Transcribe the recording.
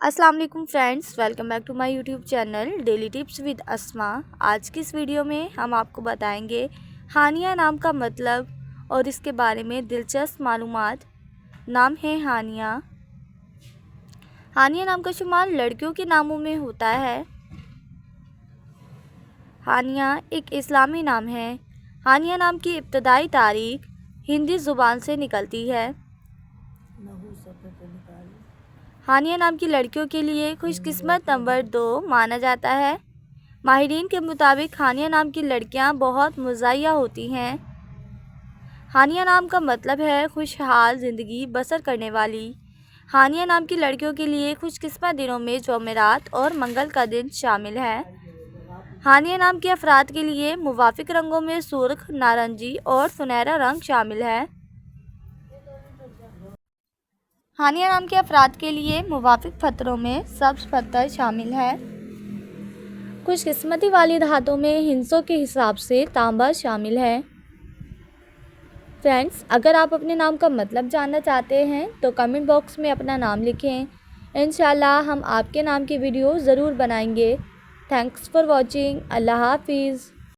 अस्सलाम वालेकुम friends, welcome back to my YouTube channel daily tips with Asma. आज की इस वीडियो में हम आपको बताएंगे हानिया नाम का मतलब और इसके बारे में दिलचस्प मालूमात। नाम है हानिया। हानिया नाम का शुमार लड़कियों के नामों में होता है। हानिया एक इस्लामी नाम है। हानिया नाम की इब्तदाई तारीख हिंदी ज़ुबान से निकलती है। हानिया नाम की लड़कियों के लिए खुशकिस्मत नंबर 2 माना जाता है। माहिरीन के मुताबिक हानिया नाम की लड़कियां बहुत मुज़ाहिया होती हैं। हानिया नाम का मतलब है खुशहाल ज़िंदगी बसर करने वाली। हानिया नाम की लड़कियों के लिए खुशकिस्मत दिनों में जुमेरात और मंगल का दिन शामिल है। हानिया नाम के अफराद के लिए मुवाफिक रंगों में सुर्ख, नारंगी और सुनहरा रंग शामिल है। हानिया नाम के अफराद के लिए मुवाफिक पत्थरों में सब्ज़ पत्थर शामिल है। खुशकिस्मती वाली धातों में हिंसों के हिसाब से तांबा शामिल है। फ्रेंड्स, अगर आप अपने नाम का मतलब जानना चाहते हैं तो कमेंट बॉक्स में अपना नाम लिखें। इंशाल्लाह हम आपके नाम की वीडियो ज़रूर बनाएंगे। Thanks for watching. अल्लाह हाफिज़।